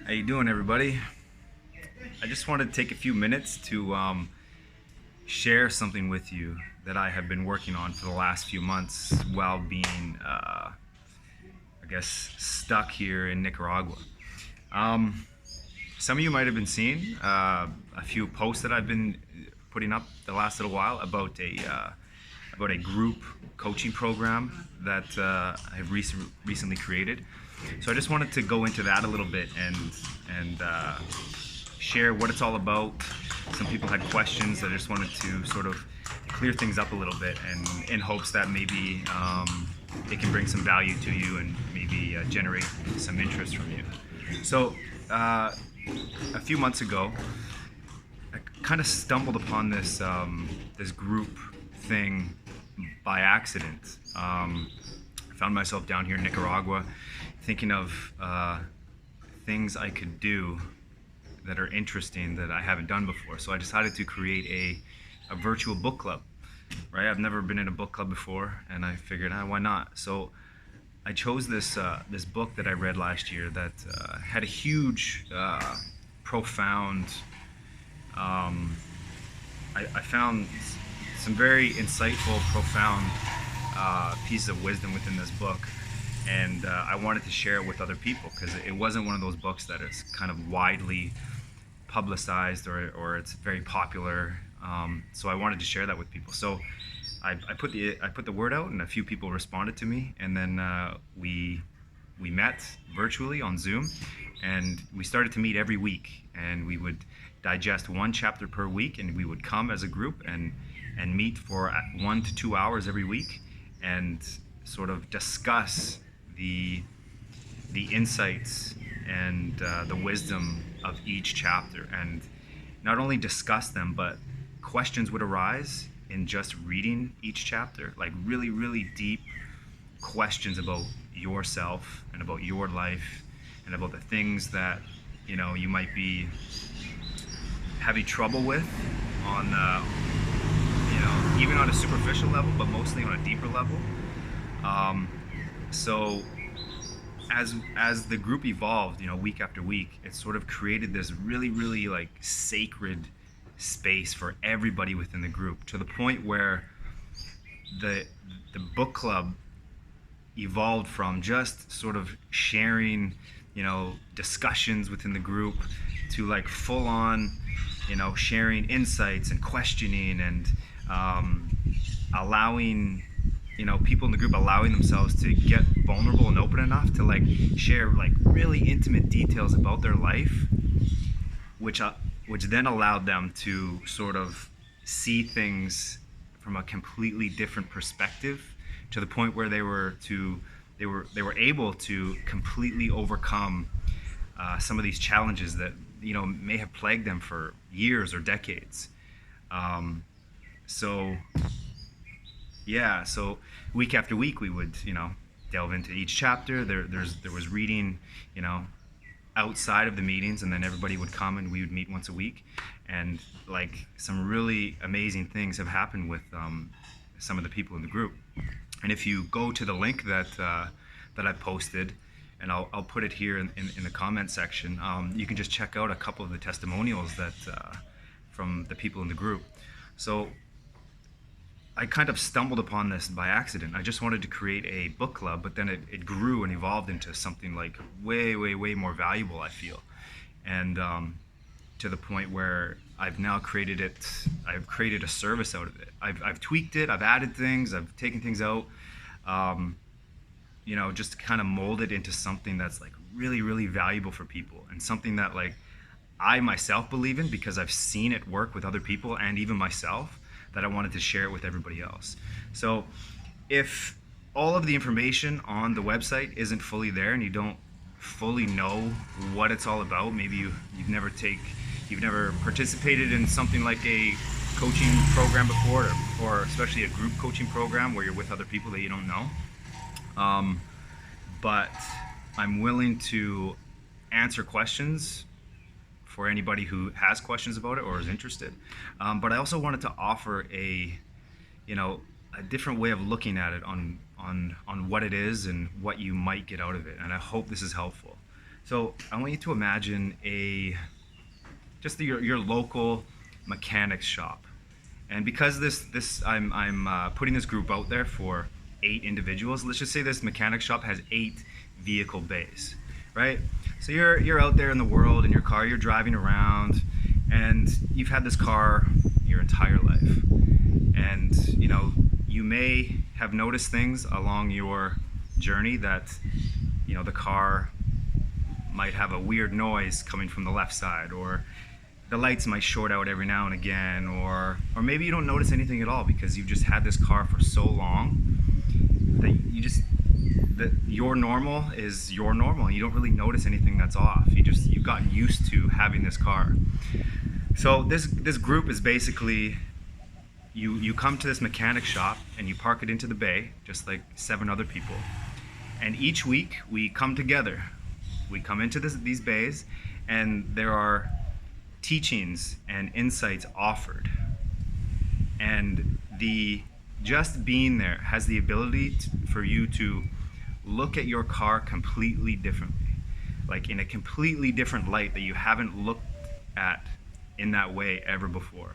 How you doing, everybody? I just wanted to take a few minutes to share something with you that I have been working on for the last few months while being, I guess, stuck here in Nicaragua. Um, some of you might have been seeing a few posts that I've been putting up the last little while about a group coaching program that I've recently created. So I just wanted to go into that a little bit and share what it's all about. Some people had questions. I just wanted to sort of clear things up a little bit, and in hopes that maybe it can bring some value to you and maybe generate some interest from you. So a few months ago, I kind of stumbled upon this group thing by accident. I found myself down here in Nicaragua, thinking of things I could do that are interesting that I haven't done before. So I decided to create a virtual book club. Right? I've never been in a book club before, and I figured, why not? So I chose this book that I read last year that had a huge, profound. I found some very insightful, profound pieces of wisdom within this book, and I wanted to share it with other people because it wasn't one of those books that is kind of widely publicized or it's very popular. So I wanted to share that with people. So I put the word out, and a few people responded to me, and then we met virtually on Zoom, and we started to meet every week, and we would digest one chapter per week, and we would come as a group and meet for 1 to 2 hours every week and sort of discuss the insights and the wisdom of each chapter, and not only discuss them, but questions would arise in just reading each chapter, like really, really deep questions about yourself and about your life and about the things that you might be having trouble with on even on a superficial level, but mostly on a deeper level. So as the group evolved, week after week, it sort of created this really, really like sacred space for everybody within the group, to the point where the book club evolved from just sort of sharing, discussions within the group, to like full on, sharing insights and questioning and allowing people in the group allowing themselves to get vulnerable and open enough to like share like really intimate details about their life, which then allowed them to sort of see things from a completely different perspective, to the point where they were able to completely overcome some of these challenges that may have plagued them for years or decades. So week after week we would delve into each chapter. There was reading outside of the meetings, and then everybody would come and we would meet once a week, and like some really amazing things have happened with some of the people in the group. And if you go to the link that I posted, and I'll put it here in the comment section, you can just check out a couple of the testimonials that from the people in the group. So I kind of stumbled upon this by accident. I just wanted to create a book club, but then it grew and evolved into something like way, way, way more valuable, I feel. And to the point where I've now created a service out of it. I've tweaked it, I've added things, I've taken things out, just kind of molded into something that's like really, really valuable for people, and something that like I myself believe in because I've seen it work with other people and even myself, that I wanted to share it with everybody else. So if all of the information on the website isn't fully there and you don't fully know what it's all about, maybe you've never participated in something like a coaching program before, or especially a group coaching program where you're with other people that you don't know. But I'm willing to answer questions for anybody who has questions about it or is interested. But I also wanted to offer a different way of looking at it on what it is and what you might get out of it. And I hope this is helpful. So I want you to imagine your local mechanics shop. And because I'm putting this group out there for 8 individuals. Let's just say this mechanic shop has 8 vehicle bays, right? So you're out there in the world in your car, you're driving around, and you've had this car your entire life. And you may have noticed things along your journey that the car might have a weird noise coming from the left side, or the lights might short out every now and again, or maybe you don't notice anything at all because you've just had this car for so long that your normal is your normal. You don't really notice anything that's off. You've gotten used to having this car. So this group is basically you come to this mechanic shop and you park it into the bay just like 7 other people. And each week we come together. We come into these bays, and there are teachings and insights offered. And just being there has the ability for you to look at your car completely differently, like in a completely different light that you haven't looked at in that way ever before.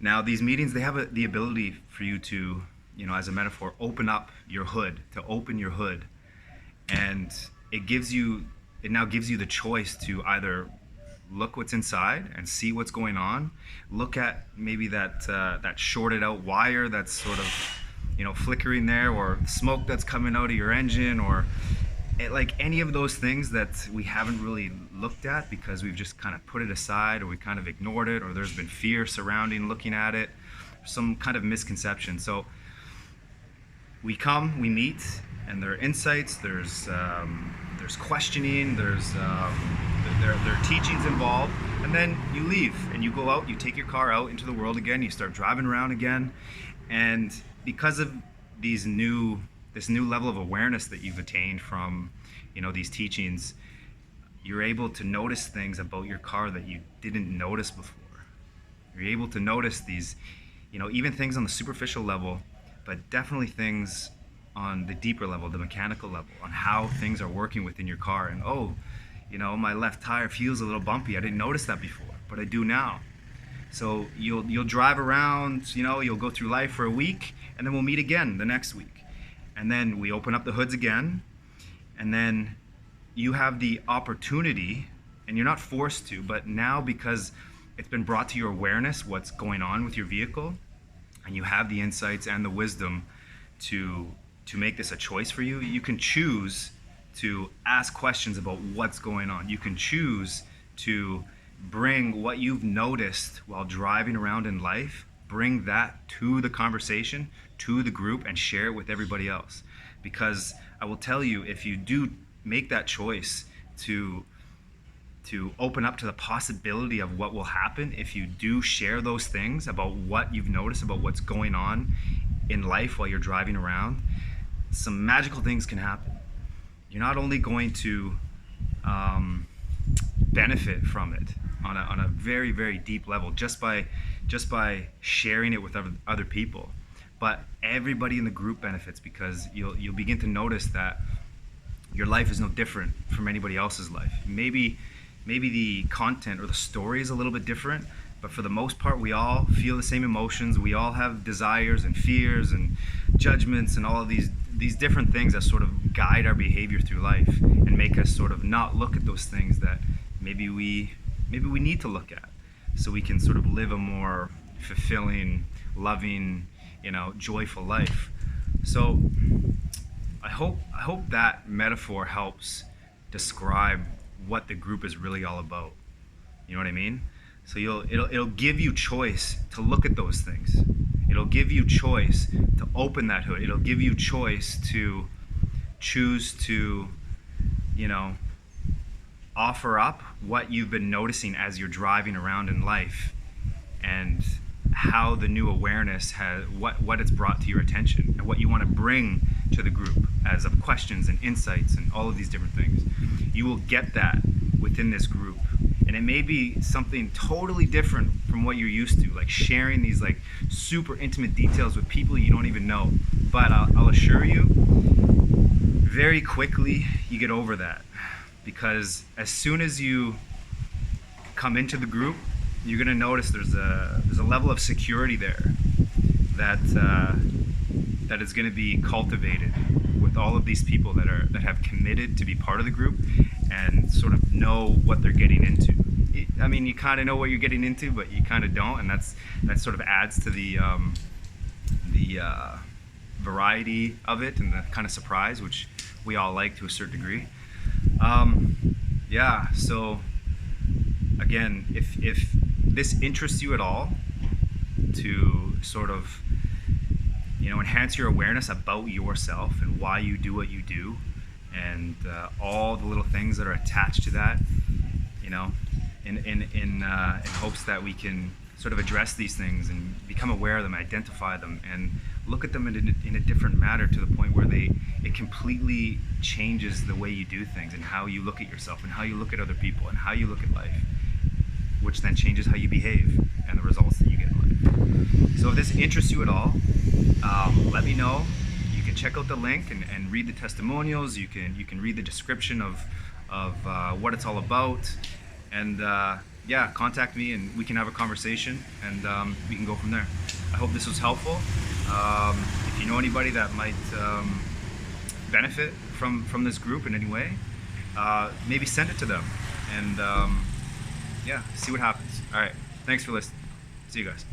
Now, these meetings, they have the ability for you to, as a metaphor, open your hood, and it now gives you the choice to either look what's inside and see what's going on, look at maybe that shorted out wire that's sort of flickering there, or smoke that's coming out of your engine, or like any of those things that we haven't really looked at because we've just kind of put it aside, or we kind of ignored it, or there's been fear surrounding looking at it, some kind of misconception. So we meet, and there are insights, there's questioning, there are teachings involved, and then you leave and you go out, you take your car out into the world again, you start driving around again, and because of this new level of awareness that you've attained from these teachings, you're able to notice things about your car that you didn't notice before. You're able to notice these even things on the superficial level, but definitely things on the deeper level, the mechanical level, on how things are working within your car. And my left tire feels a little bumpy. I didn't notice that before, but I do now. So you'll drive around, you'll go through life for a week, and then we'll meet again the next week. And then we open up the hoods again, and then you have the opportunity, and you're not forced to, but now because it's been brought to your awareness what's going on with your vehicle, and you have the insights and the wisdom to make this a choice for you, you can choose to ask questions about what's going on. You can choose to bring what you've noticed while driving around in life, bring that to the conversation, to the group, and share it with everybody else. Because I will tell you, if you do make that choice to open up to the possibility of what will happen, if you do share those things about what you've noticed, about what's going on in life while you're driving around, some magical things can happen. You're not only going to benefit from it on a very, very deep level just by sharing it with other people, but everybody in the group benefits, because you'll begin to notice that your life is no different from anybody else's life. Maybe the content or the story is a little bit different, but for the most part, we all feel the same emotions. We all have desires and fears and judgments and all of these different things that sort of guide our behavior through life and make us sort of not look at those things that maybe we need to look at, so we can sort of live a more fulfilling, loving, joyful life. So I hope that metaphor helps describe what the group is really all about. You know what I mean? So it'll give you choice to look at those things. It'll give you choice to open that hood. It'll give you choice to choose to, offer up what you've been noticing as you're driving around in life, and how the new awareness what it's brought to your attention, and what you want to bring to the group as of questions and insights and all of these different things. You will get that within this group. And it may be something totally different from what you're used to, like sharing these like super intimate details with people you don't even know. But I'll assure you, very quickly you get over that. because as soon as you come into the group, you're gonna notice there's a level of security there that that is going to be cultivated with all of these people that have committed to be part of the group and sort of know what they're getting into. I mean, you kind of know what you're getting into, but you kind of don't, and that sort of adds to the variety of it and the kind of surprise, which we all like to a certain degree. Yeah, so again, if this interests you at all, to sort of, you know, enhance your awareness about yourself and why you do what you do, and all the little things that are attached to that, you know, in hopes that we can sort of address these things and become aware of them, identify them, and look at them in a different manner, to the point where it completely changes the way you do things and how you look at yourself and how you look at other people and how you look at life, which then changes how you behave and the results that you get in life. So if this interests you at all, let me know. You can check out the link and read the testimonials. You can read the description of what it's all about, and yeah, contact me and we can have a conversation, and we can go from there. I hope this was helpful. If you know anybody that might benefit from this group in any way, maybe send it to them, and yeah, see what happens. All right, thanks for listening. See you guys.